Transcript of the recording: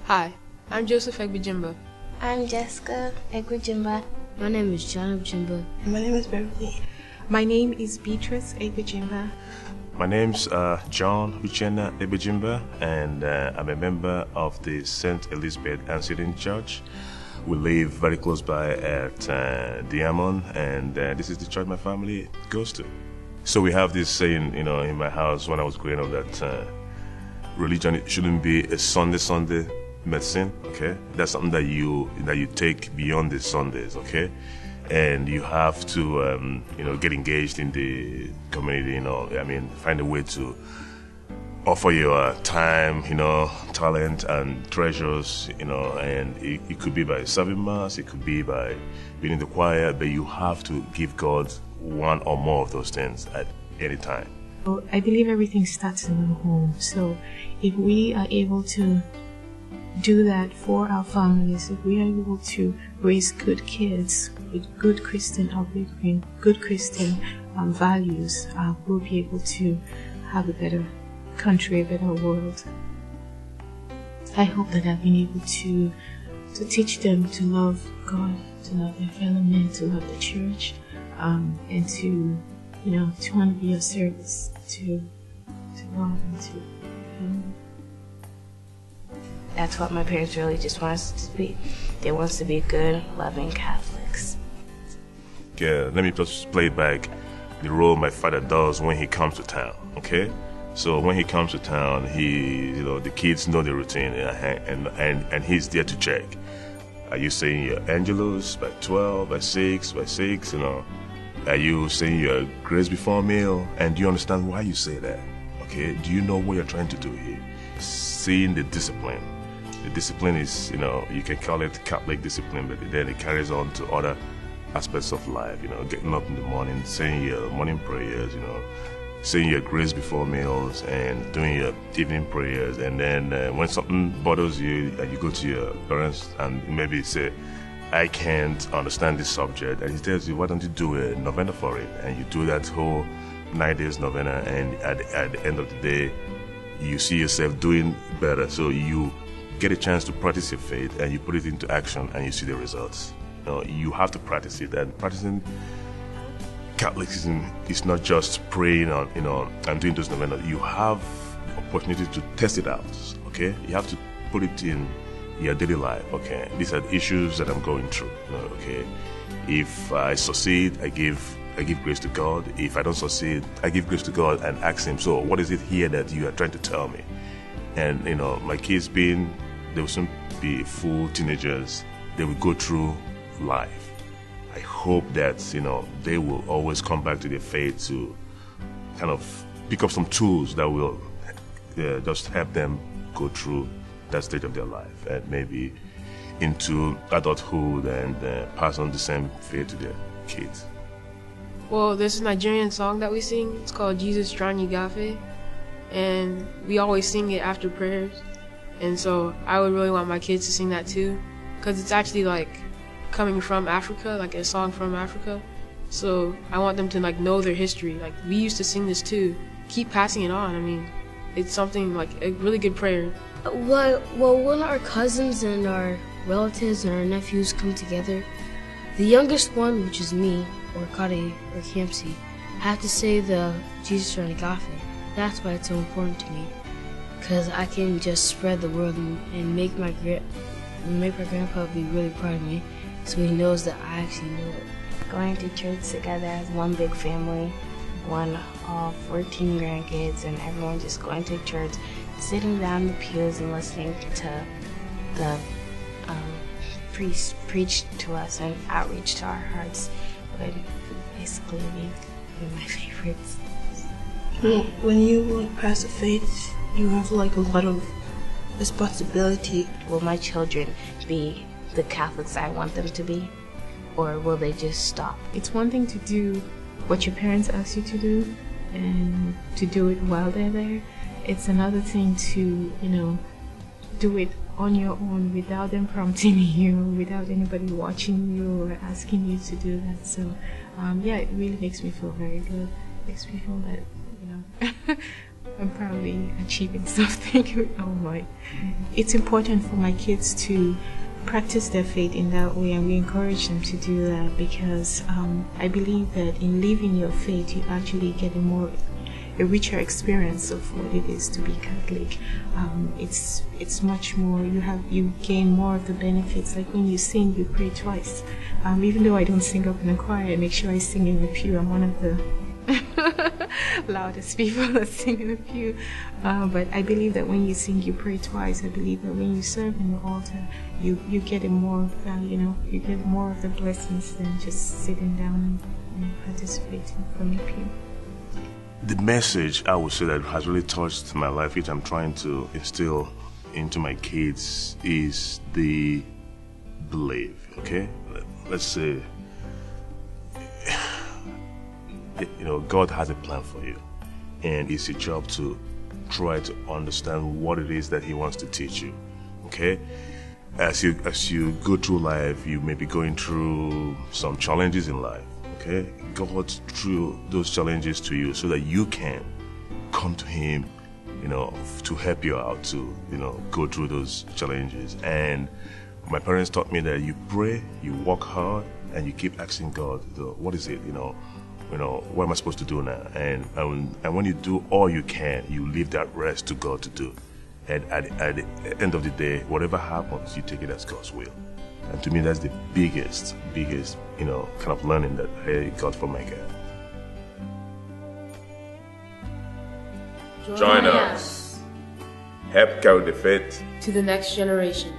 Hi, I'm Joseph Egbejimba. I'm Jessica Egbejimba. My name is John Egbejimba. My name is Beatrice. My name is Beatrice Egbejimba. My name's John Egbejimba, and I'm a member of the St. Elizabeth and Seton Church. We live very close by at Diamond, and this is the church my family goes to. So we have this saying, in my house when I was growing up that religion shouldn't be a Sunday medicine. Okay, that's something that you take beyond the Sundays. Okay. And you have to, get engaged in the community, find a way to offer your time, talent and treasures, and it could be by serving mass, it could be by being in the choir, but you have to give God one or more of those things at any time. Well, I believe everything starts in the home. So if we are able to do that for our families, if we are able to raise good kids with good Christian upbringing, good Christian values, we'll be able to have a better country, a better world. I hope that I've been able to teach them to love God, to love their fellow men, to love the church, and to want to be of service to God and to family. That's what my parents really just want us to be. They want us to be good, loving Catholics. Yeah, let me just play back the role my father does when he comes to town, okay? So when he comes to town, the kids know the routine, and he's there to check. Are you saying your Angelus by 12, by 6, by 6, Are you saying your grace before meal? And do you understand why you say that? Okay, do you know what you're trying to do here? Seeing the discipline. The discipline is, you can call it Catholic discipline, but then it carries on to other aspects of life, getting up in the morning, saying your morning prayers, saying your grace before meals and doing your evening prayers. And then when something bothers you and you go to your parents and maybe say, I can't understand this subject, and he tells you, why don't you do a novena for it? And you do that whole 9 days novena, and at the end of the day, you see yourself doing better. So you get a chance to practice your faith and you put it into action and you see the results. You have to practice it, and practicing Catholicism is not just praying on, and doing those novena. You have the opportunity to test it out, okay? You have to put it in your daily life, okay? These are the issues that I'm going through, okay? If I succeed, I give grace to God. If I don't succeed, I give grace to God and ask Him, so what is it here that you are trying to tell me? And, my kids they will soon be full teenagers. They will go through life. I hope that, they will always come back to their faith to kind of pick up some tools that will just help them go through that stage of their life and maybe into adulthood and pass on the same faith to their kids. Well, there's a Nigerian song that we sing. It's called Jesus Strani Gafe, and we always sing it after prayers. And so I would really want my kids to sing that too, because it's actually like coming from Africa, like a song from Africa. So I want them to know their history. Like, we used to sing this too. Keep passing it on. I mean, it's something like a really good prayer. Well, when our cousins and our relatives and our nephews come together, the youngest one, which is me, or Kari, or Kamsi, have to say the Jesus Ranigafe. That's why it's so important to me, because I can just spread the word and make my grandpa be really proud of me, so he knows that I actually know it. Going to church together as one big family, all 14 grandkids, and everyone just going to church, sitting down in the pews and listening to the priest preach to us and outreach to our hearts would basically be one of my favorites. When you pass the faith, you have a lot of responsibility. Will my children be the Catholics I want them to be, or will they just stop? It's one thing to do what your parents ask you to do and to do it while they're there. It's another thing to, do it on your own without them prompting you, without anybody watching you or asking you to do that. So, it really makes me feel very good. It makes me feel that, I'm probably achieving something. Oh my. It's important for my kids to practice their faith in that way, and we encourage them to do that because I believe that in living your faith, you actually get a richer experience of what it is to be Catholic. It's much more. You gain more of the benefits. Like when you sing, you pray twice. Even though I don't sing up in the choir, I make sure I sing in the pew. I'm one of the loudest people that sing in the pew. But I believe that when you sing, you pray twice. I believe that when you serve in the altar, you get a more, you get more of the blessings than just sitting down and participating from the pew. The message I would say that has really touched my life, which I'm trying to instill into my kids, is the belief. Okay, let's say, God has a plan for you, and it's your job to try to understand what it is that He wants to teach you. Okay, as you go through life, you may be going through some challenges in life. Okay, God threw those challenges to you so that you can come to Him, to help you out to, go through those challenges. And my parents taught me that you pray, you work hard, and you keep asking God, what is it, what am I supposed to do now? And when you do all you can, you leave that rest to God to do. And at the end of the day, whatever happens, you take it as God's will. And to me, that's the biggest, kind of learning that I got from my God. Join us. Help carry the faith to the next generation.